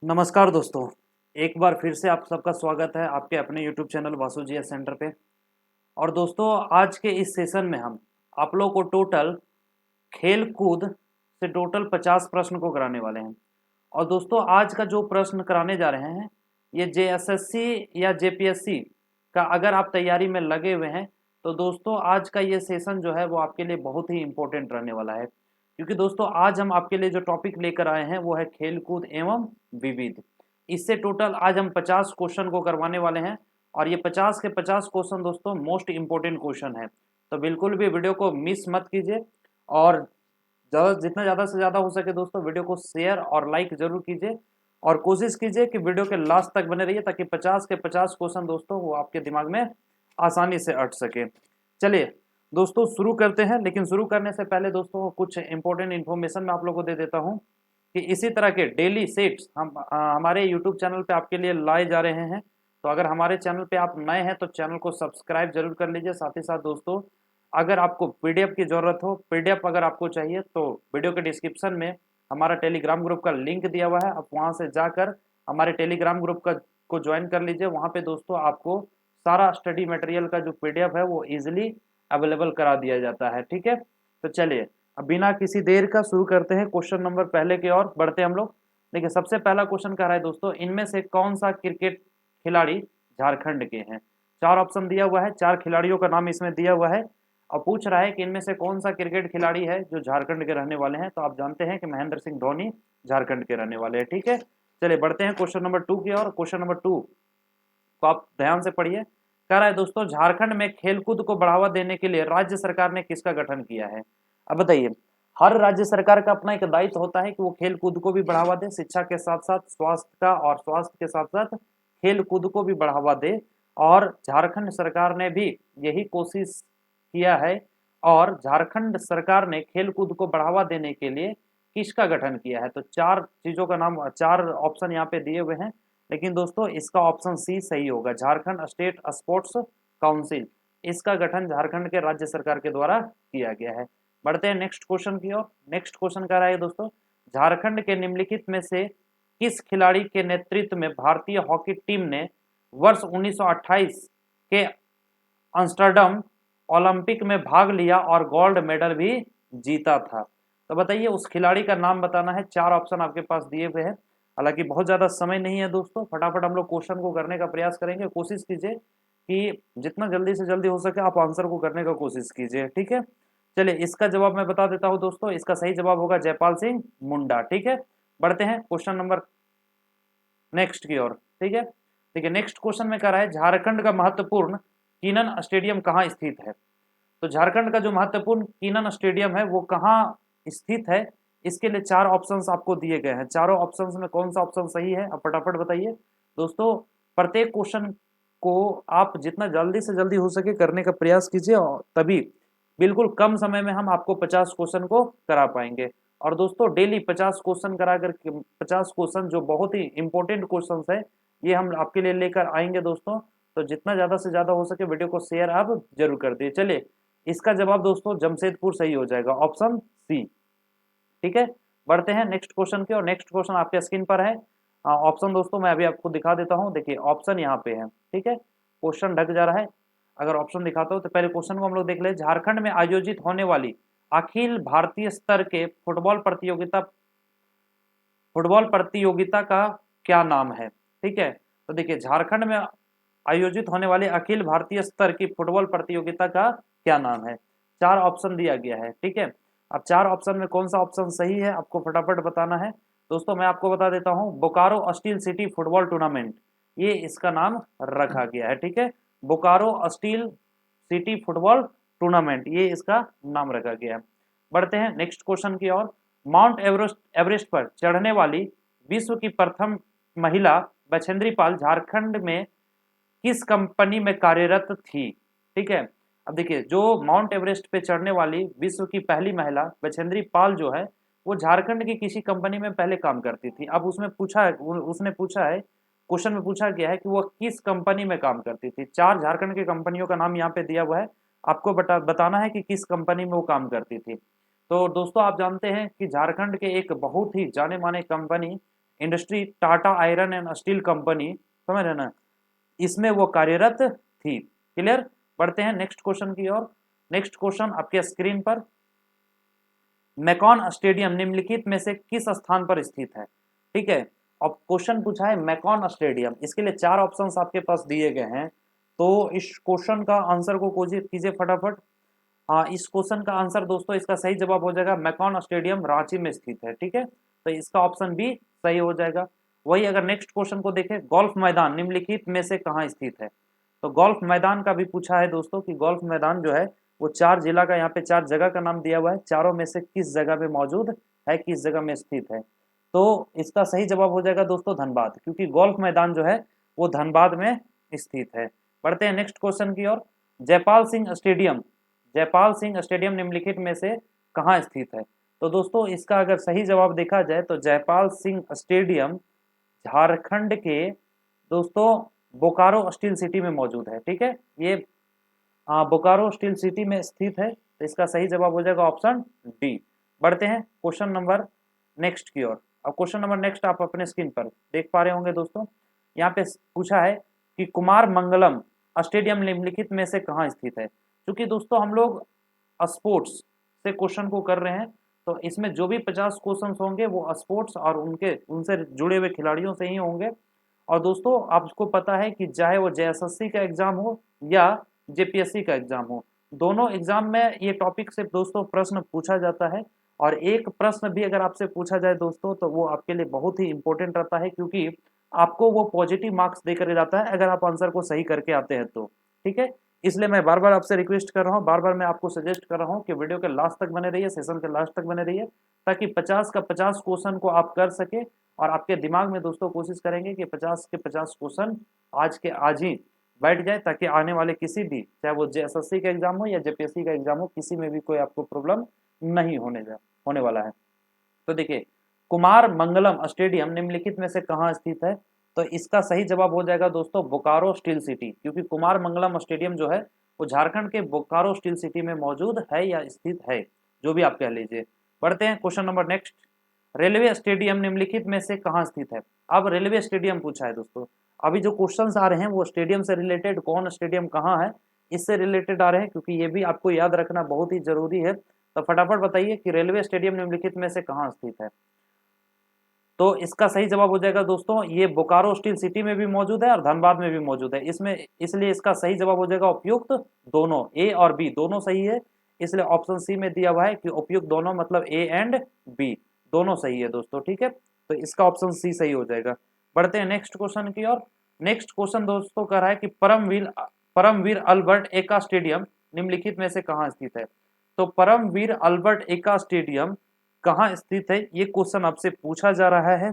नमस्कार दोस्तों। एक बार फिर से आप सबका स्वागत है आपके अपने YouTube चैनल वासु जी सेंटर पे। और दोस्तों आज के इस सेशन में हम आप लोगों को टोटल खेल कूद से टोटल 50 प्रश्न को कराने वाले हैं। और दोस्तों आज का जो प्रश्न कराने जा रहे हैं ये JSSC या JPSC का अगर आप तैयारी में लगे हुए हैं तो दोस्तों आज का ये सेशन जो है वो आपके लिए बहुत ही इम्पोर्टेंट रहने वाला है। क्योंकि दोस्तों आज हम आपके लिए जो टॉपिक लेकर आए हैं वो है खेल कूद एवं विविध। इससे टोटल आज हम 50 क्वेश्चन को करवाने वाले हैं और ये 50 के 50 क्वेश्चन दोस्तों मोस्ट इंपोर्टेंट क्वेश्चन है। तो बिल्कुल भी वीडियो को मिस मत कीजिए और जितना ज़्यादा से ज़्यादा हो सके दोस्तों वीडियो को शेयर और लाइक जरूर कीजिए और कोशिश कीजिए कि वीडियो के लास्ट तक बने रहिए ताकि 50 के 50 क्वेश्चन दोस्तों वो आपके दिमाग में आसानी से अट सके। चलिए दोस्तों शुरू करते हैं, लेकिन शुरू करने से पहले दोस्तों कुछ इंपॉर्टेंट इन्फॉर्मेशन मैं आप लोगों को दे देता हूं कि इसी तरह के डेली सेट्स हम हमारे यूट्यूब चैनल पे आपके लिए लाए जा रहे हैं। तो अगर हमारे चैनल पे आप नए हैं तो चैनल को सब्सक्राइब जरूर कर लीजिए। साथ ही साथ दोस्तों अगर आपको पीडीएफ की ज़रूरत हो, पीडीएफ अगर आपको चाहिए तो वीडियो के डिस्क्रिप्शन में हमारा टेलीग्राम ग्रुप का लिंक दिया हुआ है, आप वहाँ से जाकर हमारे टेलीग्राम ग्रुप को ज्वाइन कर लीजिए। वहाँ पे दोस्तों आपको सारा स्टडी मटेरियल का जो पीडीएफ है वो ईजिली अवेलेबल करा दिया जाता है। ठीक है, तो चलिए अब बिना किसी देर का शुरू करते हैं। क्वेश्चन नंबर पहले की ओर बढ़ते हैं हम लोग। देखिए सबसे पहला क्वेश्चन कह रहा है दोस्तों, इनमें से कौन सा क्रिकेट खिलाड़ी झारखंड के हैं। चार ऑप्शन दिया हुआ है, चार खिलाड़ियों का नाम इसमें दिया हुआ है और पूछ रहा है कि इनमें से कौन सा क्रिकेट खिलाड़ी है जो झारखंड के रहने वाले हैं। तो आप जानते हैं कि महेंद्र सिंह धोनी झारखंड के रहने वाले हैं। ठीक है, चलिए बढ़ते हैं क्वेश्चन नंबर 2 की ओर। क्वेश्चन नंबर 2 को आप ध्यान से पढ़िए। कह रहा है दोस्तों, झारखंड में खेलकूद को बढ़ावा देने के लिए राज्य सरकार ने किसका गठन किया है। अब बताइए, हर राज्य सरकार का अपना एक दायित्व होता है कि वो खेल कूद को भी बढ़ावा दे, शिक्षा के साथ साथ स्वास्थ्य का, और स्वास्थ्य के साथ साथ खेल कूद को भी बढ़ावा दे। और झारखंड सरकार ने भी यही कोशिश किया है और झारखंड सरकार ने खेल कूद को बढ़ावा देने के लिए किसका गठन किया है। तो चार चीजों का नाम, चार ऑप्शन यहाँ पे दिए हुए हैं, लेकिन दोस्तों इसका ऑप्शन सी सही होगा, झारखंड स्टेट स्पोर्ट्स काउंसिल। इसका गठन झारखंड के राज्य सरकार के द्वारा किया गया है। बढ़ते हैं नेक्स्ट क्वेश्चन की ओर। नेक्स्ट क्वेश्चन कह रहा है दोस्तों, झारखंड के निम्नलिखित में से किस खिलाड़ी के नेतृत्व में भारतीय हॉकी टीम ने वर्ष 1928 के अम्स्टरडम ओलंपिक में भाग लिया और गोल्ड मेडल भी जीता था। तो बताइए उस खिलाड़ी का नाम बताना है। चार ऑप्शन आपके पास दिए हुए हैं। हालांकि बहुत ज्यादा समय नहीं है दोस्तों, फटाफट हम लोग क्वेश्चन को करने का प्रयास करेंगे। कोशिश कीजिए कि जितना जल्दी से जल्दी हो सके आप आंसर को करने का कोशिश कीजिए। ठीक है, चलिए इसका जवाब मैं बता देता हूं दोस्तों, इसका सही जवाब होगा जयपाल सिंह मुंडा। ठीक है, बढ़ते हैं क्वेश्चन नंबर नेक्स्ट की ओर। ठीक है, देखिए नेक्स्ट क्वेश्चन में कह रहा है, झारखंड का महत्वपूर्ण कीनन स्टेडियम कहाँ स्थित है। तो झारखंड का जो महत्वपूर्ण कीनन स्टेडियम है वो कहाँ स्थित है, इसके लिए चार ऑप्शंस आपको दिए गए हैं। चारों ऑप्शंस में कौन सा ऑप्शन सही है आप फटाफट बताइए दोस्तों। प्रत्येक क्वेश्चन को आप जितना जल्दी से जल्दी हो सके करने का प्रयास कीजिए और तभी बिल्कुल कम समय में हम आपको 50 क्वेश्चन को करा पाएंगे। और दोस्तों डेली 50 क्वेश्चन करा कर 50 क्वेश्चन जो बहुत ही इंपॉर्टेंट क्वेश्चन है ये हम आपके लिए लेकर आएंगे दोस्तों। तो जितना ज्यादा से ज्यादा हो सके वीडियो को शेयर आप जरूर कर दिए। चलिए इसका जवाब दोस्तों जमशेदपुर सही हो जाएगा, ऑप्शन सी। ठीक है, बढ़ते हैं नेक्स्ट क्वेश्चन की और। नेक्स्ट क्वेश्चन आपके स्क्रीन पर है। ऑप्शन दोस्तों मैं अभी आपको दिखा देता हूं। देखिए ऑप्शन यहाँ पे है। ठीक है, क्वेश्चन ढक जा रहा है, अगर ऑप्शन दिखाता हूं तो पहले क्वेश्चन को हम लोग देख ले। झारखंड में आयोजित होने वाली अखिल भारतीय स्तर के फुटबॉल प्रतियोगिता का क्या नाम है। ठीक है, तो देखिए झारखंड में आयोजित होने वाली अखिल भारतीय स्तर की फुटबॉल प्रतियोगिता का क्या नाम है। चार ऑप्शन दिया गया है। ठीक है, अब चार ऑप्शन में कौन सा ऑप्शन सही है आपको फटाफट बताना है दोस्तों। मैं आपको बता देता हूं, Bokaro steel city football tournament, ये इसका नाम रखा गया है। ठीक है, Bokaro steel city football tournament, ये इसका नाम रखा गया है। बढ़ते हैं नेक्स्ट क्वेश्चन की ओर। माउंट एवरेस्ट पर चढ़ने वाली विश्व की प्रथम महिला बछेंद्री पाल झारखंड में किस कंपनी में कार्यरत थी। ठीक है, अब देखिए जो माउंट एवरेस्ट पे चढ़ने वाली विश्व की पहली महिला बछेंद्री पाल जो है वो झारखंड की किसी कंपनी में पहले काम करती थी। अब उसने पूछा है क्वेश्चन में पूछा गया है कि वो किस कंपनी में काम करती थी। चार झारखंड की कंपनियों का नाम यहाँ पे दिया हुआ है, आपको बताना है कि किस कंपनी में वो काम करती थी। तो दोस्तों आप जानते हैं कि झारखंड के एक बहुत ही जाने माने company industry Tata iron and steel company, समझ रहे ना, इसमें वो कार्यरत थी। क्लियर। बढ़ते हैं नेक्स्ट क्वेश्चन की ओर। नेक्स्ट क्वेश्चन आपके स्क्रीन पर, मैकॉन स्टेडियम निम्नलिखित में से किस स्थान पर स्थित है? ठीक है, अब क्वेश्चन पूछा है मैकॉन स्टेडियम, इसके लिए 4 ऑप्शंस आपके पास दिए गए हैं। तो इस क्वेश्चन का आंसर को कीजिए फटाफट। हाँ, इस क्वेश्चन का आंसर दोस्तों, इसका सही जवाब हो जाएगा मैकॉन स्टेडियम रांची में स्थित है। ठीक है, तो इसका ऑप्शन बी सही हो जाएगा। वही अगर नेक्स्ट क्वेश्चन को देखें, गोल्फ मैदान निम्नलिखित में से कहाँ स्थित है? तो गोल्फ मैदान का भी पूछा है दोस्तों कि गोल्फ मैदान जो है वो 4 जिला का, यहाँ पे 4 जगह का नाम दिया हुआ है, चारों में से किस जगह पे मौजूद है, किस जगह में स्थित है? तो इसका सही जवाब हो जाएगा दोस्तों धनबाद, क्योंकि गोल्फ मैदान जो है वो धनबाद में स्थित है। बढ़ते हैं नेक्स्ट क्वेश्चन की ओर। जयपाल सिंह स्टेडियम निम्नलिखित में से कहाँ स्थित है? तो दोस्तों इसका अगर सही जवाब देखा जाए तो जयपाल सिंह स्टेडियम झारखंड के दोस्तों बोकारो स्टील सिटी में मौजूद है। ठीक है, ये बोकारो स्टील सिटी में स्थित है, तो इसका सही जवाब हो जाएगा ऑप्शन डी। बढ़ते हैं क्वेश्चन नंबर नेक्स्ट की ओर। अब क्वेश्चन नंबर नेक्स्ट आप अपने स्क्रीन पर देख पा रहे होंगे दोस्तों, यहाँ पे पूछा है कि कुमार मंगलम स्टेडियम निम्नलिखित में से कहाँ स्थित है? क्योंकि दोस्तों हम लोग स्पोर्ट्स से क्वेश्चन को कर रहे हैं, तो इसमें जो भी 50 क्वेश्चन होंगे वो स्पोर्ट्स और उनसे जुड़े हुए खिलाड़ियों से ही होंगे। और दोस्तों आपको पता है कि चाहे वो जेएसएससी का एग्जाम हो या जेपीएससी का एग्जाम हो, दोनों एग्जाम में ये टॉपिक से दोस्तों प्रश्न पूछा जाता है। और एक प्रश्न भी अगर आपसे पूछा जाए दोस्तों तो वो आपके लिए बहुत ही इंपॉर्टेंट रहता है, क्योंकि आपको वो पॉजिटिव मार्क्स देकर जाता है अगर आप आंसर को सही करके आते हैं तो। ठीक है, इसलिए मैं बार बार आपसे रिक्वेस्ट कर रहा हूँ, बार बार मैं आपको सजेस्ट कर रहा हूँ कि वीडियो के लास्ट तक बने रहिए, सेशन के लास्ट तक बने रहिए, ताकि 50 का 50 क्वेश्चन को आप कर सके। और आपके दिमाग में दोस्तों कोशिश करेंगे कि 50 के 50 क्वेश्चन आज के आज ही बैठ जाए, ताकि आने वाले किसी भी, चाहे वो जेएसएससी का एग्जाम हो या जेपीएससी का एग्जाम हो, किसी में भी कोई आपको प्रॉब्लम नहीं होने वाला है। तो देखिए, कुमार मंगलम स्टेडियम निम्नलिखित में से कहाँ स्थित है? तो इसका सही जवाब हो जाएगा दोस्तों बोकारो स्टील सिटी, क्योंकि कुमार मंगलम स्टेडियम जो है वो झारखंड के बोकारो स्टील सिटी में मौजूद है या स्थित है, जो भी आप कह लीजिए। बढ़ते हैं question number next. Railway stadium निम्नलिखित में से कहाँ स्थित है? अब रेलवे स्टेडियम पूछा है दोस्तों, अभी जो क्वेश्चंस आ रहे हैं वो स्टेडियम से रिलेटेड, कौन स्टेडियम कहाँ है इससे रिलेटेड आ रहे हैं, क्योंकि ये भी आपको याद रखना बहुत ही जरूरी है। तो फटाफट बताइए कि रेलवे स्टेडियम निम्नलिखित में से कहाँ स्थित है? तो इसका सही जवाब हो जाएगा दोस्तों, ये बोकारो स्टील सिटी में भी मौजूद है और धनबाद में भी मौजूद है। इसमें इसलिए इसका सही जवाब हो जाएगा उपयुक्त दोनों, ए और बी दोनों सही है। इसलिए ऑप्शन सी में दिया हुआ है कि उपयुक्त दोनों, मतलब ए एंड बी दोनों सही है दोस्तों। ठीक है, तो इसका ऑप्शन सी सही हो जाएगा। बढ़ते हैं नेक्स्ट क्वेश्चन की ओर। नेक्स्ट क्वेश्चन दोस्तों कह रहा है कि परमवीर अल्बर्ट एक्का स्टेडियम निम्नलिखित में से कहाँ स्थित है? तो परमवीर अल्बर्ट एक्का स्टेडियम कहाँ स्थित है, ये क्वेश्चन आपसे पूछा जा रहा है।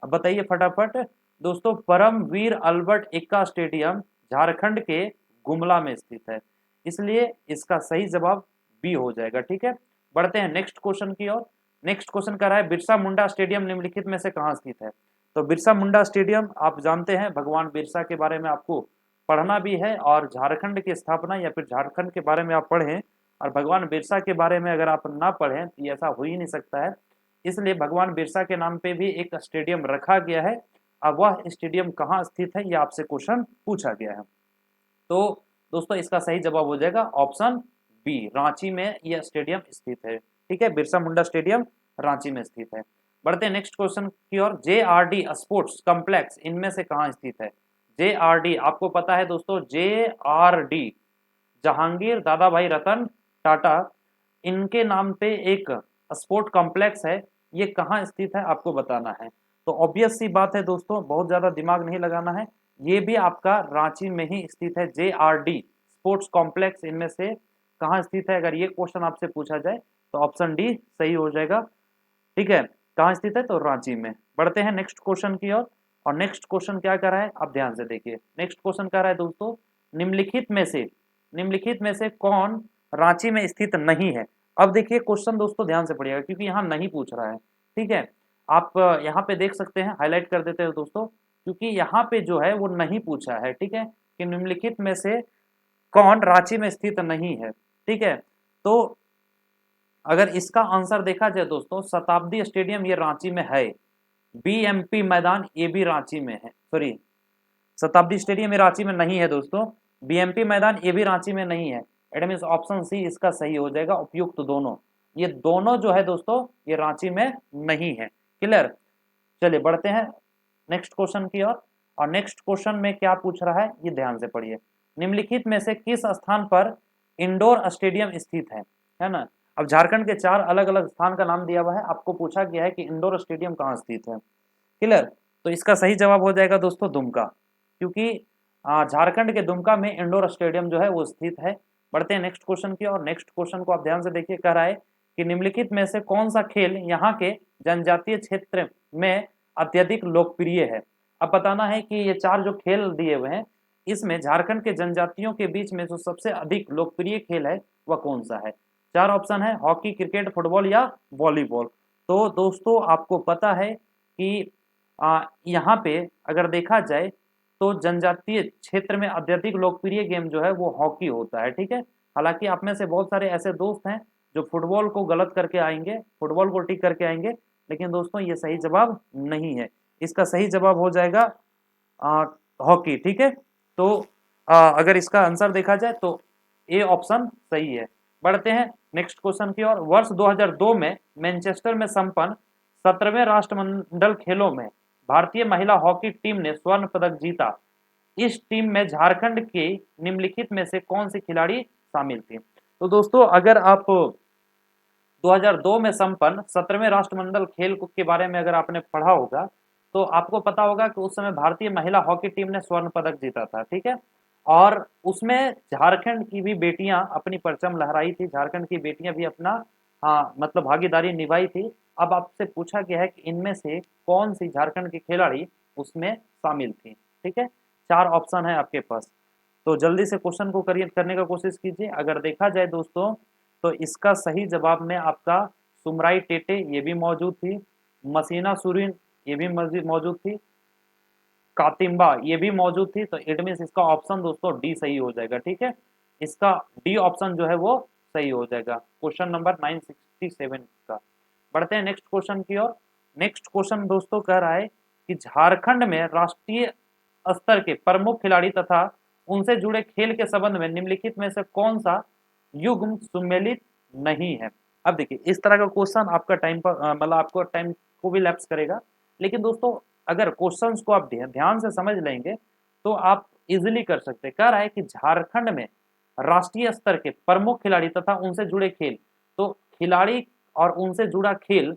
अब बताइए फटाफट दोस्तों, परमवीर अल्बर्ट एक्का स्टेडियम झारखंड के गुमला में स्थित है, इसलिए इसका सही जवाब बी हो जाएगा। ठीक है, बढ़ते हैं नेक्स्ट क्वेश्चन की ओर। नेक्स्ट क्वेश्चन कर रहा है बिरसा मुंडा स्टेडियम निम्नलिखित में से कहाँ स्थित है? तो बिरसा मुंडा स्टेडियम आप जानते हैं, भगवान बिरसा के बारे में आपको पढ़ना भी है, और झारखंड की स्थापना या फिर झारखंड के बारे में आप पढ़ें और भगवान बिरसा के बारे में अगर आप ना पढ़ें तो ऐसा हो ही नहीं सकता है। इसलिए भगवान बिरसा के नाम पे भी एक स्टेडियम रखा गया है। अब वह स्टेडियम कहाँ स्थित है, यह आपसे क्वेश्चन पूछा गया है। तो दोस्तों इसका सही जवाब हो जाएगा ऑप्शन बी, रांची में यह स्टेडियम स्थित है। ठीक है, बिरसा मुंडा स्टेडियम रांची में स्थित है। बढ़ते हैं नेक्स्ट क्वेश्चन की ओर। JRD स्पोर्ट्स कॉम्प्लेक्स इनमें से कहाँ स्थित है? JRD आपको पता है दोस्तों, JRD जहांगीर दादा भाई रतन टाटा, इनके नाम पे एक स्पोर्ट कॉम्प्लेक्स है, ये कहाँ स्थित है आपको बताना है। तो ऑब्वियस सी बात है दोस्तों, बहुत ज्यादा दिमाग नहीं लगाना है, ये भी आपका रांची में ही स्थित है। JRD स्पोर्ट्स कॉम्प्लेक्स इनमें से कहाँ स्थित है, अगर ये क्वेश्चन आपसे पूछा जाए तो ऑप्शन डी सही हो जाएगा। ठीक है, कहाँ स्थित है? तो रांची में। बढ़ते हैं नेक्स्ट क्वेश्चन की ओर। और नेक्स्ट क्वेश्चन क्या कर रहा है, आप ध्यान से देखिए। नेक्स्ट क्वेश्चन कर रहा है दोस्तों, निम्नलिखित में से कौन रांची में स्थित नहीं है? अब देखिए क्वेश्चन दोस्तों ध्यान से पढ़िएगा, क्योंकि यहाँ नहीं पूछ रहा है। ठीक है, आप यहाँ पे देख सकते हैं, हाईलाइट कर देते हो दोस्तों, क्योंकि यहाँ पे जो है वो नहीं पूछा है। ठीक है, कि निम्नलिखित में से कौन रांची में स्थित नहीं है। ठीक है, तो अगर इसका आंसर देखा जाए दोस्तों, शताब्दी स्टेडियम ये रांची में है, बीएमपी मैदान ये भी रांची में है, सॉरी शताब्दी स्टेडियम ये रांची में नहीं है दोस्तों, बीएमपी मैदान ये भी रांची में नहीं है। इट मीन ऑप्शन सी इसका सही हो जाएगा, उपयुक्त दोनों, ये दोनों जो है दोस्तों ये रांची में नहीं है। क्लियर। चलिए बढ़ते हैं नेक्स्ट क्वेश्चन की ओर। और नेक्स्ट क्वेश्चन में क्या पूछ रहा है ये ध्यान से पढ़िए। निम्नलिखित में से किस स्थान पर इंडोर स्टेडियम स्थित है ना। अब झारखंड के 4 अलग अलग स्थान का नाम दिया हुआ है, आपको पूछा गया है कि इंडोर स्टेडियम कहाँ स्थित है। क्लियर। तो इसका सही जवाब हो जाएगा दोस्तों दुमका, क्योंकि झारखंड के दुमका में इंडोर स्टेडियम जो है वो स्थित है। बढ़ते हैं नेक्स्ट क्वेश्चन की और नेक्स्ट क्वेश्चन को आप ध्यान से देखिए। कह रहा है कि निम्नलिखित में से कौन सा खेल यहाँ के जनजातीय क्षेत्र में अत्यधिक लोकप्रिय है। अब बताना है कि ये 4 जो खेल दिए हुए हैं इसमें झारखंड के जनजातियों के बीच में जो सबसे अधिक लोकप्रिय खेल है वह कौन सा है। 4 ऑप्शन है, हॉकी, क्रिकेट, फुटबॉल या वॉलीबॉल। तो दोस्तों आपको पता है कि यहाँ पे अगर देखा जाए तो जनजातीय क्षेत्र में अत्यधिक लोकप्रिय गेम जो है वो हॉकी होता है। ठीक है। हालांकि आप में से बहुत सारे ऐसे दोस्त हैं जो फुटबॉल को गलत करके आएंगे, फुटबॉल को टिक करके आएंगे, लेकिन दोस्तों ये सही जवाब नहीं है। इसका सही जवाब हो जाएगा हॉकी। ठीक है। तो अगर इसका आंसर देखा जाए तो ए ऑप्शन सही है। बढ़ते हैं नेक्स्ट क्वेश्चन की ओर। वर्ष 2002 में मैनचेस्टर में संपन्न 17वें राष्ट्रमंडल खेलों में भारतीय महिला हॉकी टीम ने स्वर्ण पदक जीता। इस टीम में झारखंड के निम्नलिखित में से कौन सी खिलाड़ी शामिल थी। तो दोस्तों अगर आप 2002 में संपन्न 17वें राष्ट्रमंडल खेल के बारे में अगर आपने पढ़ा होगा तो आपको पता होगा कि उस समय भारतीय महिला हॉकी टीम ने स्वर्ण पदक जीता था। ठीक है। और उसमें झारखंड की भी बेटियां अपनी परचम लहराई थी, झारखंड की बेटियां भी अपना मतलब भागीदारी निभाई थी। अब आपसे पूछा गया है कि इनमें से कौन सी झारखंड की खिलाड़ी उसमें शामिल थी। ठीक है। 4 ऑप्शन है आपके पास, तो जल्दी से क्वेश्चन को करने का कोशिश कीजिए। अगर देखा जाए दोस्तों तो इसका सही जवाब में आपका सुमराई टेटे ये भी मौजूद थी, मसीना सुरीन ये भी मौजूद थी, कातिम्बा ये भी मौजूद थी। तो इट मीन इसका ऑप्शन दोस्तों डी सही हो जाएगा। ठीक है। इसका डी ऑप्शन जो है वो सही हो जाएगा क्वेश्चन नंबर 967 का। बढ़ते हैं नेक्स्ट क्वेश्चन की ओर। नेक्स्ट क्वेश्चन दोस्तों कह रहा है कि झारखंड में राष्ट्रीय स्तर के प्रमुख खिलाड़ी तथा उनसे जुड़े खेल के संबंध में निम्नलिखित में से कौन सा युग्म सुमेलित नहीं है। अब देखिए इस तरह का क्वेश्चन आपका टाइम पर मतलब आपको टाइम को भी लैप्स करेगा, लेकिन दोस्तों अगर क्वेश्चंस को आप ध्यान से समझ लेंगे तो आप इजिली कर सकते। कह रहा है कि झारखंड में राष्ट्रीय स्तर के प्रमुख खिलाड़ी तथा उनसे जुड़े खेल, तो खिलाड़ी और उनसे जुड़ा खेल,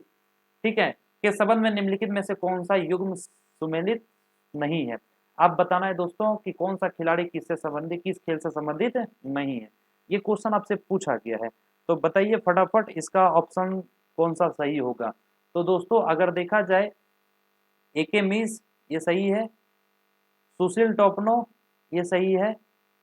ठीक है, के संबंध में निम्नलिखित में से कौन सा युग्म सुमेलित नहीं है। आप बताना है दोस्तों कि कौन सा खिलाड़ी किससे संबंधित, किस खेल से संबंधित नहीं है। ये क्वेश्चन आपसे पूछा गया है, तो बताइए फटाफट इसका ऑप्शन कौन सा सही होगा। तो दोस्तों अगर देखा जाए एके मीस ये सही है, सुशील टोपनो ये सही है,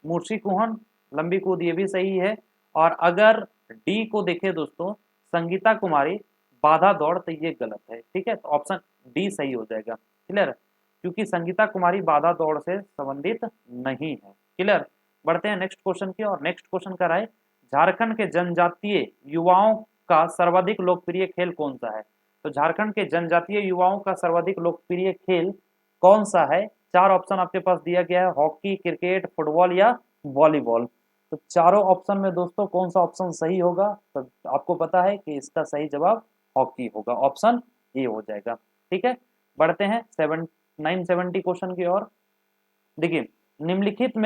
मूर्छी कुहन लंबी कूद ये भी सही है, और अगर डी को देखें दोस्तों संगीता कुमारी बाधा दौड़ तो ये गलत है। ठीक है। तो ऑप्शन डी सही हो जाएगा। क्लियर। क्योंकि संगीता कुमारी बाधा दौड़ से संबंधित नहीं है। क्लियर। बढ़ते हैं नेक्स्ट क्वेश्चन की और नेक्स्ट क्वेश्चन का है झारखंड के जनजातीय युवाओं का सर्वाधिक लोकप्रिय खेल कौन सा है। तो झारखंड के जनजातीय युवाओं का सर्वाधिक लोकप्रिय खेल कौन सा है। 4 ऑप्शन आपके पास दिया गया है, हॉकी, क्रिकेट, फुटबॉल या वॉलीबॉल। तो चारों ऑप्शन में दोस्तों कौन सा ऑप्शन सही होगा। तो आपको पता है कि इसका सही जवाब हॉकी होगा, ऑप्शन ए हो जाएगा। ठीक है। बढ़ते हैं 970 क्वेश्चन की ओर। देखिए निम्नलिखित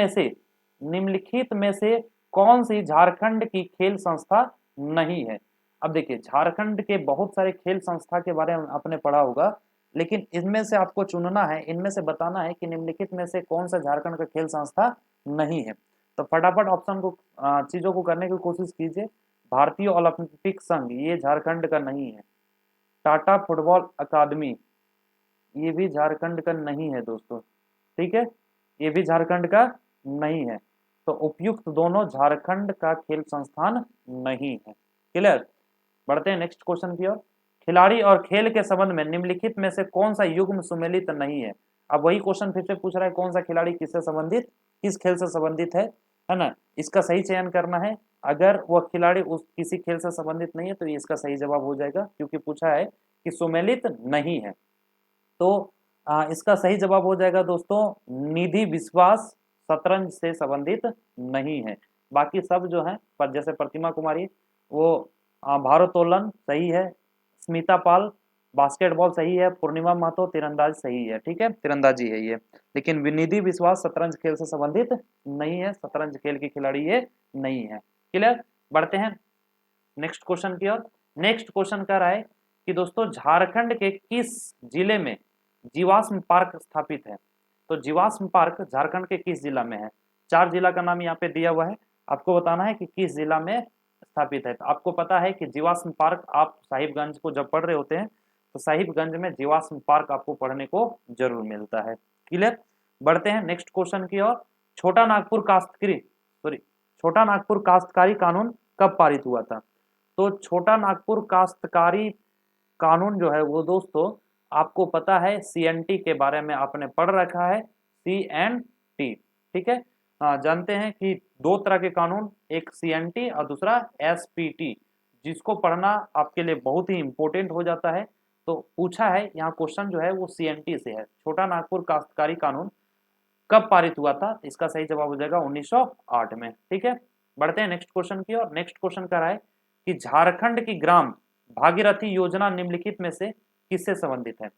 में से कौन सी झारखंड की खेल संस्था नहीं है। अब देखिए झारखंड के बहुत सारे खेल संस्था के बारे में आपने पढ़ा होगा, लेकिन इनमें से आपको चुनना है, इनमें से बताना है कि निम्नलिखित में से कौन सा झारखंड का खेल संस्था नहीं है। तो फटाफट ऑप्शन को चीजों को करने की कोशिश कीजिए। भारतीय ओलंपिक संघ ये झारखंड का नहीं है, टाटा फुटबॉल अकादमी ये भी झारखंड का नहीं है दोस्तों। ठीक है। ये भी झारखंड का नहीं है। तो उपयुक्त दोनों झारखंड का खेल संस्थान नहीं है। क्लियर। बढ़ते हैं नेक्स्ट क्वेश्चन की ओर। खिलाड़ी और खेल के संबंध में निम्नलिखित में से कौन सा युग्म सुमेलित नहीं है। अब वही क्वेश्चन फिर से पूछ रहा है कौन सा खिलाड़ी किससे संबंधित, किस खेल से संबंधित है ना। इसका सही चयन करना है। अगर वह खिलाड़ी उस किसी खेल से संबंधित नहीं है तो इसका सही जवाब हो जाएगा, क्योंकि पूछा है कि सुमेलित नहीं है। तो इसका सही जवाब हो जाएगा दोस्तों निधि विश्वास शतरंज से संबंधित नहीं है। बाकी सब जो है पर जैसे प्रतिमा कुमारी वो भारोत्तोलन सही है, स्मिता पाल बास्केटबॉल सही है, पूर्णिमा महतो तीरंदाज सही है, ठीक है तीरंदाजी है ये। लेकिन निधि विश्वास शतरंज खेल से संबंधित नहीं है, शतरंज खेल की खिलाड़ी ये नहीं है। क्लियर, बढ़ते हैं नेक्स्ट क्वेश्चन की ओर। नेक्स्ट क्वेश्चन कह रहा है कि दोस्तों झारखंड के किस जिले में जीवाश्म पार्क स्थापित है। तो जीवाश्म पार्क झारखंड के किस जिला में है। 4 जिला का नाम यहाँ पे दिया हुआ है, आपको बताना है कि किस जिला में स्थापित है। तो आपको पता है कि जीवाश्म पार्क आप साहिबगंज को जब पढ़ रहे होते हैं तो साहिबगंज में जीवाश्म पार्क आपको पढ़ने को जरूर मिलता है। क्लियर, बढ़ते हैं नेक्स्ट क्वेश्चन की ओर। छोटा नागपुर छोटा नागपुर काश्तकारी कानून कब पारित हुआ था। तो छोटा नागपुर काश्तकारी कानून जो है वो दोस्तों आपको पता है CNT के बारे में आपने पढ़ रखा है, CNT, ठीक है। जानते हैं कि 2 तरह के कानून, एक CNT और दूसरा SPT, जिसको पढ़ना आपके लिए बहुत ही इंपॉर्टेंट हो जाता है। तो पूछा है यहाँ क्वेश्चन जो है वो CNT से है, छोटा नागपुर काश्तकारी कानून कब पारित हुआ था। इसका सही जवाब हो जाएगा 1908 में, ठीक है। बढ़ते हैं नेक्स्ट क्वेश्चन की ओर। नेक्स्ट क्वेश्चन कह रहा है कि झारखंड की ग्राम भागीरथी योजना निम्नलिखित में से किससे संबंधित है।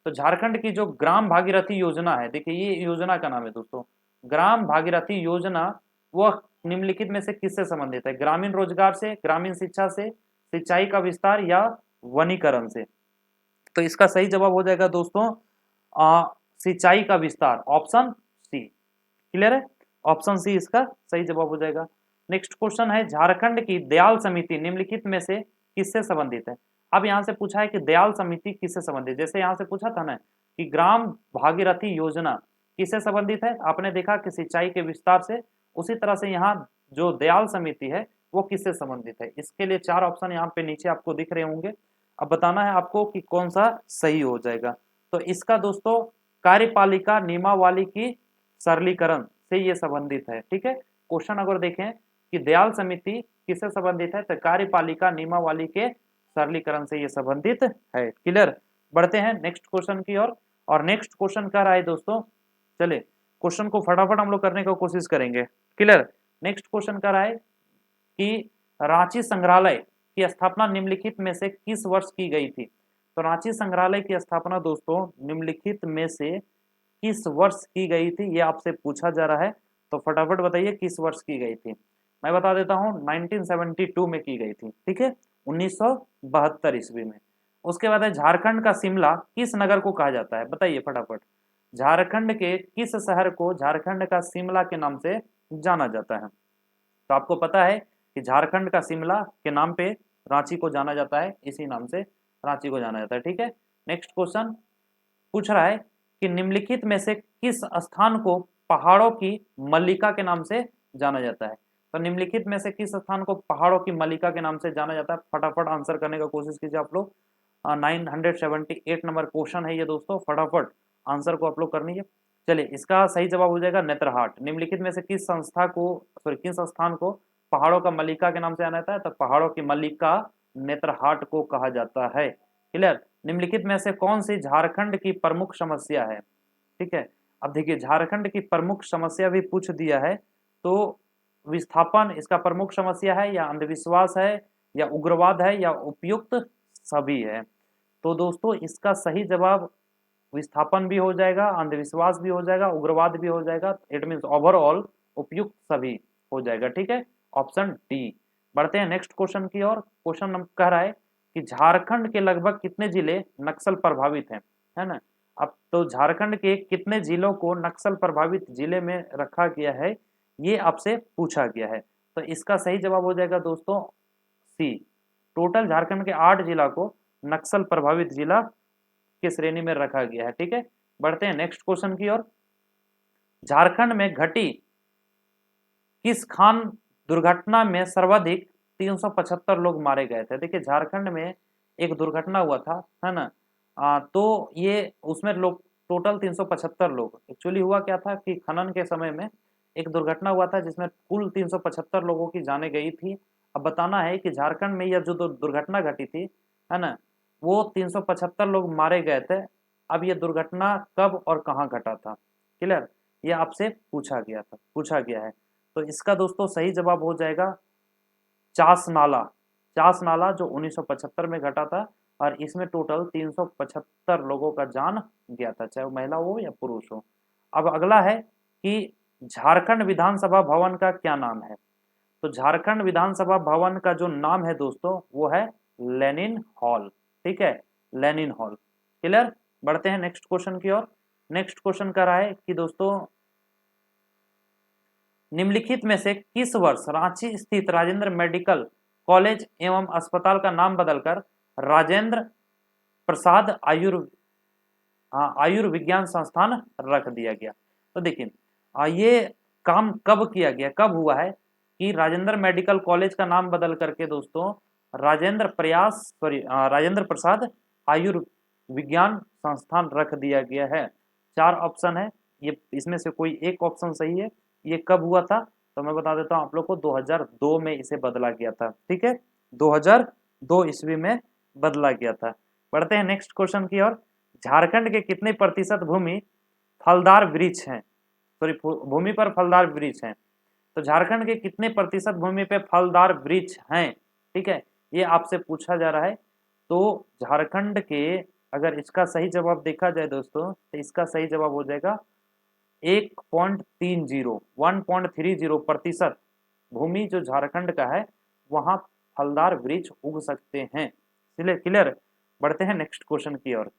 तो झारखंड की जो ग्राम भागीरथी योजना है, देखिए ये योजना का नाम है दोस्तों, ग्राम भागीरथी योजना, वह निम्नलिखित में से किससे संबंधित है। ग्रामीण रोजगार से, ग्रामीण शिक्षा से, सिंचाई का विस्तार या वनीकरण से। तो इसका सही जवाब हो जाएगा दोस्तों सिंचाई का विस्तार, ऑप्शन सी। क्लियर है, ऑप्शन सी इसका सही जवाब हो जाएगा। नेक्स्ट क्वेश्चन है झारखंड की दयाल समिति निम्नलिखित में से किससे संबंधित है। अब यहां से पूछा है कि दयाल समिति किससे संबंधित, जैसे यहां से पूछा था ना कि ग्राम भागीरथी योजना किससे संबंधित है, आपने देखा कि सिंचाई के विस्तार से, उसी तरह से यहाँ जो दयाल समिति है वो किससे संबंधित है। इसके लिए 4 ऑप्शन यहाँ पे नीचे आपको दिख रहे होंगे, अब बताना है आपको कि कौन सा सही हो जाएगा। तो इसका दोस्तों कार्यपालिका नियमावली की सरलीकरण से ये संबंधित है, ठीक है। क्वेश्चन अगर देखें कि दयाल समिति किससे संबंधित है, तो कार्यपालिका नियमावली के सरलीकरण से ये संबंधित है। क्लियर, बढ़ते हैं नेक्स्ट क्वेश्चन की ओर। और नेक्स्ट क्वेश्चन क्या रहा है दोस्तों, चले क्वेश्चन को फटाफट हम लोग करने की कोशिश करेंगे। क्लियर, नेक्स्ट क्वेश्चन क्या रहा है कि रांची संग्रहालय की स्थापना निम्नलिखित में से किस वर्ष की गई थी। तो रांची संग्रहालय की स्थापना दोस्तों निम्नलिखित में से किस वर्ष की गई थी, ये आपसे पूछा जा रहा है। तो फटाफट बताइए किस वर्ष की गई थी। मैं बता देता हूं 1972 में की गई थी, ठीक है, 1972 ईस्वी में। उसके बाद है झारखंड का शिमला किस नगर को कहा जाता है, बताइए फटाफट। झारखंड के किस शहर को झारखंड का शिमला के नाम से जाना जाता है। तो आपको पता है कि झारखंड का शिमला के नाम पे रांची को जाना जाता है, इसी नाम से रांची को जाना जाता है, ठीक है। नेक्स्ट क्वेश्चन पूछ रहा है कि निम्नलिखित में से किस स्थान को पहाड़ों की मल्लिका के नाम से जाना जाता है। तो निम्नलिखित में से किस स्थान को पहाड़ों की मल्लिका के नाम से जाना जाता है, फटाफट आंसर करने का कोशिश कीजिए आप लोग। 978 नंबर क्वेश्चन है ये दोस्तों, फटाफट आंसर को आप लोग करनी है। चलिए इसका सही जवाब हो जाएगा नेत्रहाट। निम्नलिखित में से किस संस्था को किस स्थान को पहाड़ों का मल्लिका के नाम से जाना जाता है, तो पहाड़ों की मल्लिका नेत्रहाट को कहा जाता है। क्लियर, निम्नलिखित में से कौन सी झारखंड की प्रमुख समस्या है, ठीक है। अब देखिए झारखंड की प्रमुख समस्या भी पूछ दिया है, तो विस्थापन इसका प्रमुख समस्या है, या अंधविश्वास है, या उग्रवाद है, या उपयुक्त सभी है। तो दोस्तों इसका सही जवाब विस्थापन भी हो जाएगा, अंधविश्वास भी हो जाएगा, उग्रवाद भी हो जाएगा, इट मीन ओवरऑल उपयुक्त सभी हो जाएगा, ठीक है, ऑप्शन डी। बढ़ते हैं नेक्स्ट क्वेश्चन की ओर। क्वेश्चन कह रहा है कि झारखंड के लगभग कितने जिले नक्सल प्रभावित हैं, है ना। अब तो झारखंड के कितने जिलों को नक्सल प्रभावित जिले में रखा गया है, ये आपसे पूछा गया है। तो इसका सही जवाब हो जाएगा दोस्तों सी, टोटल झारखंड के 8 जिला को नक्सल प्रभावित जिला की श्रेणी में रखा गया है, ठीक है। बढ़ते हैं नेक्स्ट क्वेश्चन की ओर। झारखंड में घटी किस खान दुर्घटना में सर्वाधिक 375 लोग मारे गए थे। देखिए झारखंड में एक दुर्घटना हुआ था, है ना। तो ये उसमें लोग टोटल 375 लोग, एक्चुअली हुआ क्या था कि खनन के समय में एक दुर्घटना हुआ था जिसमें कुल 375 लोगों की जाने गई थी। अब बताना है कि झारखंड में यह जो दुर्घटना घटी थी, है ना, वो 375 लोग मारे गए थे अब ये दुर्घटना कब और कहाँ घटा था? क्लियर, ये आपसे पूछा गया है। तो इसका दोस्तों सही जवाब हो जाएगा चास नाला। चास नाला जो 1975 में घटा था, और इसमें टोटल 375 लोगों का जान गया था, चाहे वो महिला हो या पुरुष हो। अब अगला है कि झारखंड विधानसभा भवन का क्या नाम है? तो झारखंड विधानसभा भवन का जो नाम है दोस्तों वो है लेनिन हॉल। ठीक है, लेनिन हॉल। क्लियर, बढ़ते हैं नेक्स्ट क्वेश्चन की ओर। नेक्स्ट क्वेश्चन कर रहा है कि दोस्तों निम्नलिखित में से किस वर्ष रांची स्थित राजेंद्र मेडिकल कॉलेज एवं अस्पताल का नाम बदलकर राजेंद्र प्रसाद आयुर्विज्ञान संस्थान रख दिया गया? तो देखिए ये काम कब किया गया, कब हुआ है कि राजेंद्र मेडिकल कॉलेज का नाम बदल करके दोस्तों राजेंद्र प्रसाद आयुर्विज्ञान संस्थान रख दिया गया है। 4 ऑप्शन है, ये इसमें से कोई एक ऑप्शन सही है। ये कब हुआ था? तो मैं बता देता हूं आप लोग को, 2002 में इसे बदला गया था। ठीक है, 2002 ईस्वी में बदला गया था। बढ़ते हैं नेक्स्ट क्वेश्चन की ओर। झारखंड के कितने प्रतिशत भूमि फलदार वृक्ष हैं? सॉरी, भूमि पर फलदार वृक्ष हैं। तो झारखंड के कितने प्रतिशत भूमि पे फलदार वृक्ष हैं? ठीक है, ये आपसे पूछा जा रहा है। तो झारखंड के, अगर इसका सही जवाब देखा जाए दोस्तों, तो इसका सही जवाब हो जाएगा 1.30 भूमि जो झारखंड का है वहां फलदार वृक्ष उग सकते हैं। चलिए क्लियर, बढ़ते हैं नेक्स्ट क्वेश्चन की ओर।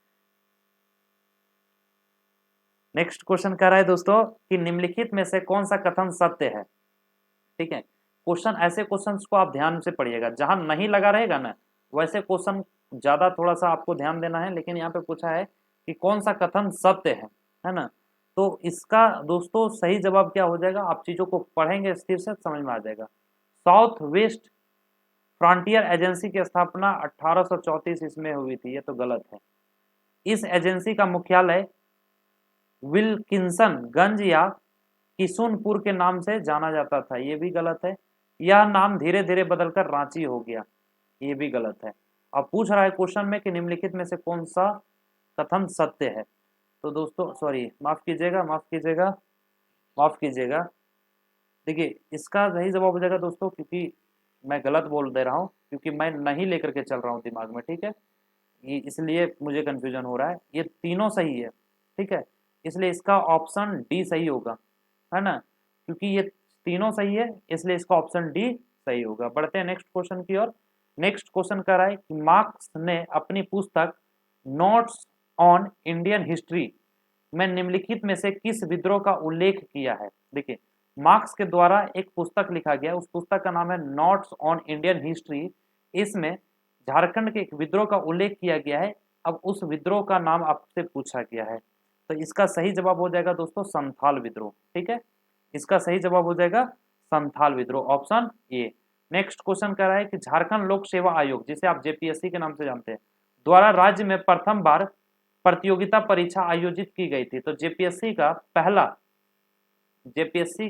नेक्स्ट क्वेश्चन कह रहा है दोस्तों कि निम्नलिखित में से कौन सा कथन सत्य है? ठीक है, क्वेश्चन, ऐसे क्वेश्चंस को आप ध्यान से पढ़िएगा, जहां नहीं लगा रहेगा ना वैसे क्वेश्चन ज्यादा थोड़ा सा आपको ध्यान देना है, लेकिन यहाँ पे पूछा है कि कौन सा कथन सत्य है ना। तो इसका दोस्तों सही जवाब क्या हो जाएगा? आप चीजों को पढ़ेंगे स्थिर से समझ में आ जाएगा। साउथ वेस्ट फ्रंटियर एजेंसी की स्थापना 1834 इसमें हुई थी, ये तो गलत है। इस एजेंसी का मुख्यालय विल्किंसन गंज या किशुनपुर के नाम से जाना जाता था, ये भी गलत है। यह नाम धीरे धीरे बदलकर रांची हो गया, ये भी गलत है। अब पूछ रहा है क्वेश्चन में कि निम्नलिखित में से कौन सा कथन सत्य है? तो दोस्तों सॉरी, माफ कीजिएगा, देखिए इसका सही जवाब हो जाएगा दोस्तों, क्योंकि मैं गलत बोल दे रहा हूँ, क्योंकि मैं नहीं लेकर के चल रहा हूँ दिमाग में। ठीक है, ये इसलिए मुझे कंफ्यूजन हो रहा है। ये तीनों सही है, ठीक है, इसलिए इसका ऑप्शन डी सही होगा, है ना, क्योंकि ये तीनों सही है इसलिए इसका ऑप्शन डी सही होगा। बढ़ते हैं नेक्स्ट क्वेश्चन की ओर। नेक्स्ट क्वेश्चन कर रहा है कि मार्क्स ने अपनी पुस्तक नोट्स ऑन इंडियन हिस्ट्री में निम्नलिखित में से किस विद्रोह का उल्लेख किया है? देखिए मार्क्स के द्वारा एक पुस्तक लिखा गया, उस पुस्तक का नाम है नोट्स ऑन इंडियन हिस्ट्री। इसमें झारखंड के एक विद्रोह का उल्लेख किया गया है। अब उस विद्रोह का नाम आपसे पूछा गया है, तो इसका सही जवाब हो जाएगा दोस्तों संथाल विद्रोह। ठीक है, इसका सही जवाब हो जाएगा संथाल विद्रोह, ऑप्शन ए। नेक्स्ट क्वेश्चन कह रहा है कि झारखंड लोक सेवा आयोग, जिसे आप जेपीएससी के नाम से जानते हैं, द्वारा राज्य में प्रथम बार प्रतियोगिता परीक्षा आयोजित की गई थी। तो जेपीएससी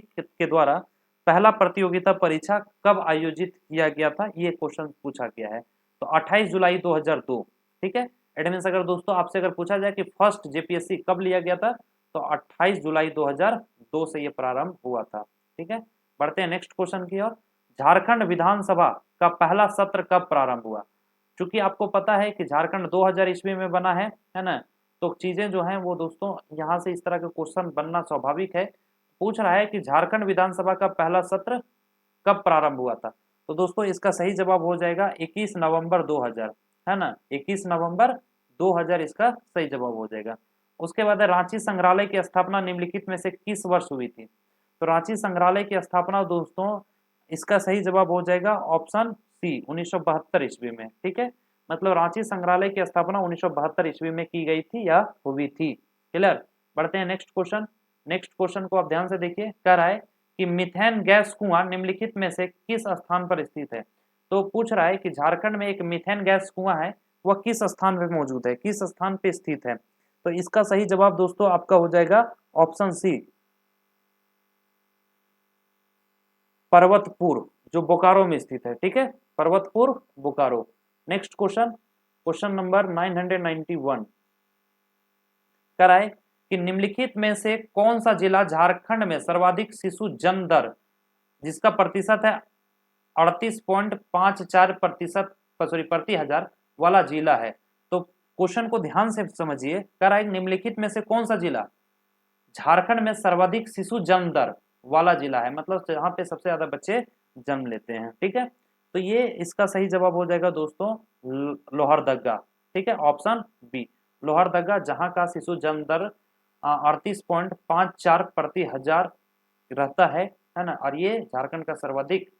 के द्वारा पहला प्रतियोगिता परीक्षा कब आयोजित किया गया था, ये क्वेश्चन पूछा गया है। तो 28 जुलाई 2002। ठीक है, इट मींस अगर दोस्तों आपसे अगर पूछा जाए कि फर्स्ट जेपीएससी कब लिया गया था, तो 28 जुलाई 2002 से ये प्रारंभ हुआ था। ठीक है, बढ़ते हैं नेक्स्ट क्वेश्चन की ओर। झारखंड विधानसभा का पहला सत्र कब प्रारंभ हुआ? चूंकि आपको पता है कि झारखंड 2000 ईस्वी में बना है ना, तो चीजें जो हैं वो दोस्तों यहाँ से इस तरह के क्वेश्चन बनना स्वाभाविक है। पूछ रहा है कि झारखंड विधानसभा का पहला सत्र कब प्रारंभ हुआ था? तो दोस्तों इसका सही जवाब हो जाएगा 21 नवंबर 2000, है ना, 21 नवंबर 2000 इसका सही जवाब हो जाएगा। उसके बाद रांची संग्रहालय की स्थापना निम्नलिखित में से किस वर्ष हुई थी? तो रांची संग्रहालय की स्थापना दोस्तों इसका सही जवाब हो जाएगा ऑप्शन सी 1972 ईस्वी में। ठीक है, मतलब रांची संग्रहालय की स्थापना 1972 ईस्वी में की गई थी या हुई थी। क्लियर, बढ़ते हैं नेक्स्ट क्वेश्चन। नेक्स्ट क्वेश्चन को आप ध्यान से देखिए, कह रहा है कि मीथेन गैस कुआं निम्नलिखित में से किस स्थान पर स्थित है? तो पूछ रहा है कि झारखंड में एक मीथेन गैस कुआं है, वह किस स्थान पर मौजूद है, किस स्थान पर स्थित है? तो इसका सही जवाब दोस्तों आपका हो जाएगा ऑप्शन सी पर्वतपुर, जो बोकारो में स्थित है। ठीक है, Parvatpur Bokaro. Next question, question number 991। कराए कि निम्नलिखित में से कौन सा जिला झारखंड में सर्वाधिक शिशु जन्म दर जिसका प्रतिशत है 38.54% सॉरी प्रति हजार वाला जिला है। तो क्वेश्चन को ध्यान से समझिए, कराए निम्नलिखित में से कौन सा जिला झारखंड में सर्वाधिक शिशु जन्म दर वाला जिला है, मतलब जहां पे सबसे ज्यादा बच्चे जन्म लेते हैं। ठीक है, तो ये इसका सही जवाब हो जाएगा दोस्तों लोहरदगा। ठीक है, ऑप्शन बी लोहरदगा, जहां का शिशु जन्म दर 38.54 प्रति हजार रहता है ना, और ये झारखंड का सर्वाधिक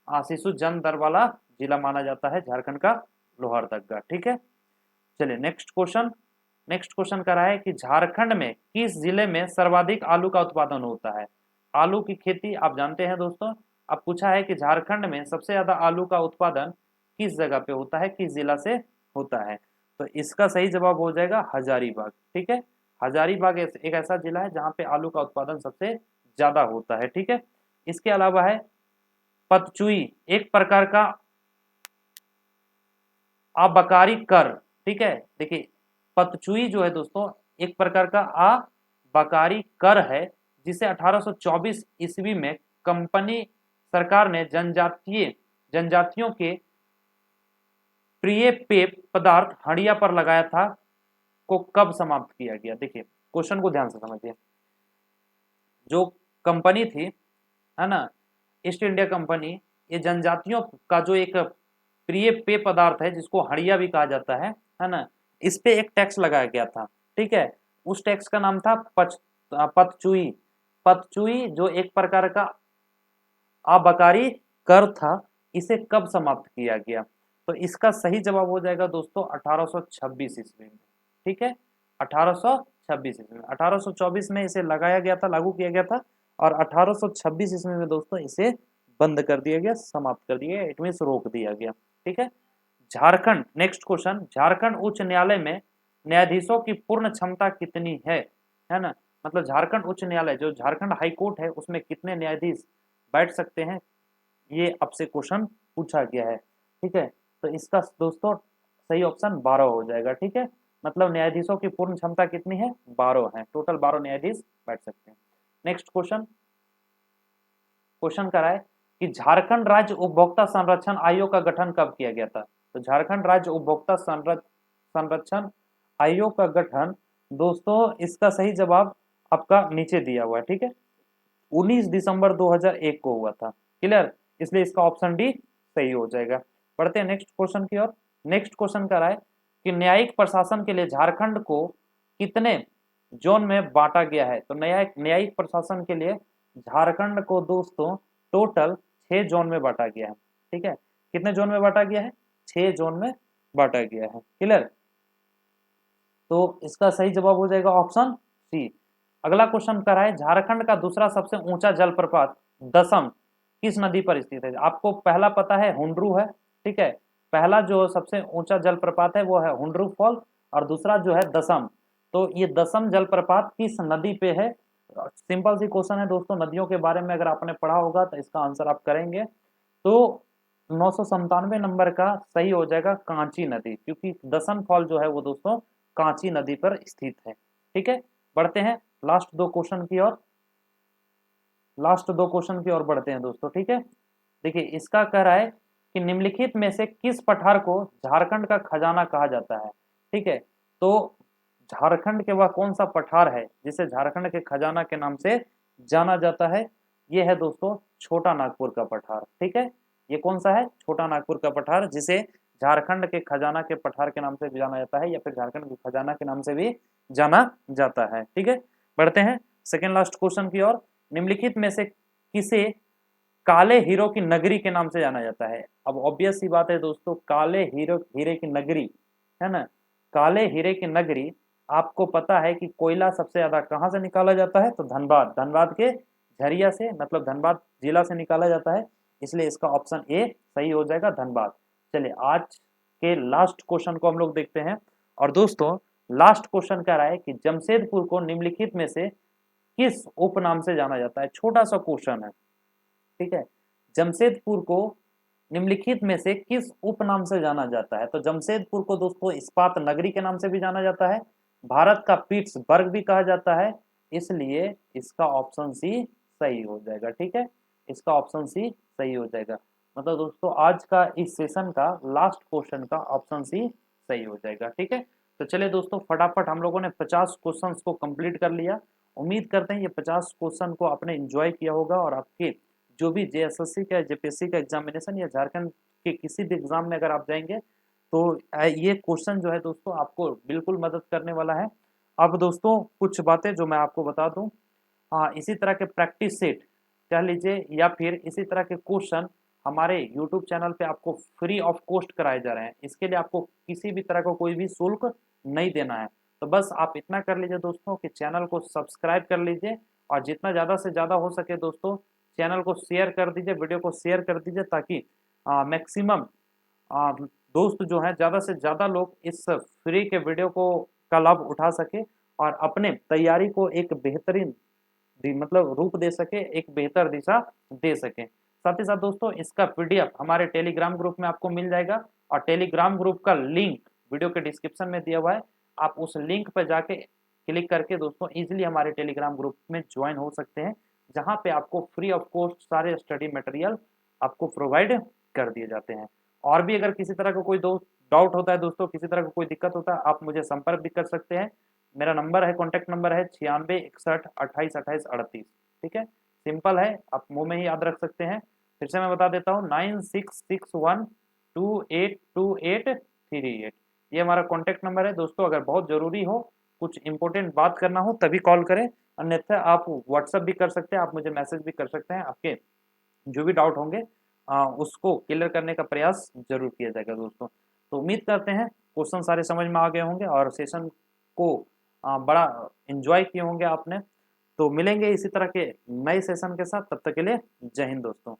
शिशु जन्म दर वाला जिला माना जाता है झारखंड का लोहरदगा। ठीक है, चलिए नेक्स्ट क्वेश्चन करा है कि झारखंड में किस जिले में सर्वाधिक आलू का उत्पादन होता है। आलू की खेती आप जानते हैं दोस्तों, अब पूछा है कि झारखंड में सबसे ज्यादा आलू का उत्पादन किस जगह पे होता है, किस जिला से होता है। तो इसका सही जवाब हो जाएगा हजारीबाग। ठीक है, हजारीबाग एक ऐसा जिला है जहां पे आलू का उत्पादन सबसे ज्यादा होता है। ठीक है, इसके अलावा है पतचुई, एक प्रकार का आबकारी कर। ठीक है, देखिए पतचुई जो है दोस्तों एक प्रकार का आबकारी कर है, जिसे 1824 ईस्वी में कंपनी सरकार ने जनजातियों के प्रिय पेय पदार्थ हड़िया पर लगाया था, को कब समाप्त किया गया। देखिए क्वेश्चन को ध्यान से समझिए, जो कंपनी थी है ना, ईस्ट इंडिया कंपनी, ये जनजातियों का जो एक प्रिय पेय पदार्थ है जिसको हड़िया भी कहा जाता है ना, इस पे एक टैक्स लगाया गया था। ठीक है, उस टैक्स का नाम था पतचुई। पतचुई जो एक प्रकार का आबकारी कर था, इसे कब समाप्त किया गया। तो इसका सही जवाब हो जाएगा दोस्तों 1826 ईस्वी में। ठीक है, 1826 ईस्वी में, 1824 में इसे लगाया गया था, लागू किया गया था, और 1826 ईस्वी में दोस्तों इसे बंद कर दिया गया, समाप्त कर दिया गया, इट मीन रोक दिया गया। ठीक है, झारखंड नेक्स्ट क्वेश्चन, झारखंड उच्च न्यायालय में न्यायाधीशों की पूर्ण क्षमता कितनी है ना, मतलब झारखंड उच्च न्यायालय जो झारखंड हाई कोर्ट है उसमें कितने न्यायाधीश बैठ सकते हैं, ये आपसे क्वेश्चन पूछा गया है। ठीक है, तो इसका दोस्तों सही ऑप्शन 12 हो जाएगा। ठीक है, मतलब न्यायाधीशों की पूर्ण क्षमता कितनी है, 12 है, टोटल 12 न्यायाधीश बैठ सकते हैं। नेक्स्ट क्वेश्चन करा है कि झारखंड राज्य उपभोक्ता संरक्षण आयोग का गठन कब किया गया था। तो झारखंड राज्य उपभोक्ता संरक्षण आयोग का गठन दोस्तों इसका सही जवाब आपका नीचे दिया हुआ है। ठीक है, 19 दिसंबर 2001 को हुआ था। क्लियर, इसलिए इसका ऑप्शन डी सही हो जाएगा। बढ़ते हैं नेक्स्ट क्वेश्चन की ओर। नेक्स्ट क्वेश्चन कह रहा है कि न्यायिक प्रशासन के लिए झारखंड को कितने जोन में बांटा गया है। तो न्यायिक प्रशासन के लिए झारखंड को दोस्तों टोटल 6 जोन में बांटा गया है। ठीक है, कितने जोन में बांटा गया है, 6 जोन में बांटा गया है। क्लियर, तो इसका सही जवाब हो जाएगा ऑप्शन सी। अगला क्वेश्चन कर रहा है झारखंड का दूसरा सबसे ऊंचा जलप्रपात दसम किस नदी पर स्थित है। आपको पहला पता है हुंडरू है। ठीक है, पहला जो सबसे ऊंचा जलप्रपात है वो है हुंडरू फॉल, और दूसरा जो है दसम। तो ये दसम जलप्रपात किस नदी पे है। सिंपल सी क्वेश्चन है दोस्तों, नदियों के बारे में अगर आपने पढ़ा होगा तो इसका आंसर आप करेंगे। तो 997 नंबर का सही हो जाएगा कांची नदी, क्योंकि दसम फॉल जो है वो दोस्तों कांची नदी पर स्थित है। ठीक है, बढ़ते हैं लास्ट दो क्वेश्चन की ओर, बढ़ते हैं दोस्तों। ठीक है, देखिए इसका कह रहा है कि निम्नलिखित में से किस पठार को झारखंड का खजाना कहा जाता है। ठीक है, तो झारखंड के वह कौन सा पठार है जिसे झारखंड के खजाना के नाम से जाना जाता है। ये है दोस्तों छोटा नागपुर का पठार। ठीक है, ये कौन सा है, छोटा नागपुर का पठार, जिसे झारखंड के खजाना के पठार के नाम से भी जाना जाता है, या फिर झारखंड के खजाना के नाम से भी जाना जाता है। ठीक है, बढ़ते हैं सेकेंड लास्ट क्वेश्चन की ओर। निम्नलिखित में से किसे काले हीरो की नगरी के नाम से जाना जाता है। अब ऑब्वियस सी बात है दोस्तों, काले हीरे की नगरी है ना, काले हीरे की नगरी, आपको पता है कि कोयला सबसे ज्यादा कहां से निकाला जाता है, तो धनबाद के झरिया से, मतलब धनबाद जिला से निकाला जाता है, इसलिए इसका ऑप्शन ए सही हो जाएगा, धनबाद। चलिए आज के लास्ट क्वेश्चन को हम लोग देखते हैं, और दोस्तों लास्ट क्वेश्चन कह रहा है कि जमशेदपुर को निम्नलिखित में से किस उपनाम से जाना जाता है। छोटा सा क्वेश्चन है। ठीक है, जमशेदपुर को निम्नलिखित में से किस उपनाम से जाना जाता है। तो जमशेदपुर को दोस्तों इस्पात नगरी के नाम से भी जाना जाता है, भारत का पिट्सबर्ग भी कहा जाता है, इसलिए इसका ऑप्शन सी सही हो जाएगा। ठीक है, इसका ऑप्शन सी सही हो जाएगा। मतलब दोस्तों आज का इस सेशन का लास्ट क्वेश्चन का ऑप्शन सी सही हो जाएगा। ठीक है, तो चलिए दोस्तों फटाफट हम लोगों ने 50 क्वेश्चंस को कंप्लीट कर लिया। उम्मीद करते हैं ये 50 क्वेश्चन को आपने एंजॉय किया होगा और आपके जो भी जेएसएससी का जेपीएससी का एग्जामिनेशन या झारखंड के किसी भी एग्जाम में अगर आप जाएंगे तो ये क्वेश्चन जो है दोस्तों आपको बिल्कुल मदद करने वाला है। अब दोस्तों कुछ बातें जो मैं आपको बता दूं, हाँ इसी तरह के प्रैक्टिस सेट कह लीजिए या फिर इसी तरह के क्वेश्चन हमारे यूट्यूब चैनल पे आपको फ्री ऑफ कॉस्ट कराए जा रहे हैं। इसके लिए आपको किसी भी तरह का कोई भी शुल्क नहीं देना है। तो बस आप इतना कर लीजिए दोस्तों कि चैनल को सब्सक्राइब कर लीजिए और जितना ज़्यादा से ज़्यादा हो सके दोस्तों चैनल को शेयर कर दीजिए, वीडियो को शेयर कर दीजिए ताकि मैक्सिमम दोस्त जो हैं ज़्यादा से ज़्यादा लोग इस फ्री के वीडियो को का लाभ उठा सके और अपने तैयारी को एक बेहतरीन मतलब रूप दे सके, एक बेहतर दिशा दे सके। साथ ही साथ दोस्तों इसका पीडीएफ हमारे टेलीग्राम ग्रुप में आपको मिल जाएगा और टेलीग्राम ग्रुप का लिंक वीडियो के डिस्क्रिप्शन में दिया हुआ है। आप उस लिंक पर जाके क्लिक करके दोस्तों इजीली हमारे टेलीग्राम ग्रुप में ज्वाइन हो सकते हैं, जहां पे आपको फ्री ऑफ कॉस्ट सारे स्टडी मटेरियल आपको प्रोवाइड कर दिए जाते हैं। और भी अगर किसी तरह का कोई डाउट होता है दोस्तों, किसी तरह का कोई दिक्कत होता है, आप मुझे संपर्क भी कर सकते हैं। मेरा नंबर है, कॉन्टैक्ट नंबर है 96 61 28 28 38। ठीक है, सिंपल है, आप मुंह में ही याद रख सकते हैं। फिर से मैं बता देता हूँ 9661282838। ये हमारा कॉन्टैक्ट नंबर है दोस्तों। अगर बहुत ज़रूरी हो, कुछ इंपॉर्टेंट बात करना हो तभी कॉल करें, अन्यथा आप व्हाट्सअप भी कर सकते हैं, आप मुझे मैसेज भी कर सकते हैं। आपके जो भी डाउट होंगे उसको क्लियर करने का प्रयास जरूर किया जाएगा दोस्तों। तो उम्मीद करते हैं क्वेश्चन सारे समझ में आ गए होंगे और सेशन को बड़ा एंजॉय किए होंगे आपने। तो मिलेंगे इसी तरह के नए सेशन के साथ, तब तक के लिए जय हिंद दोस्तों।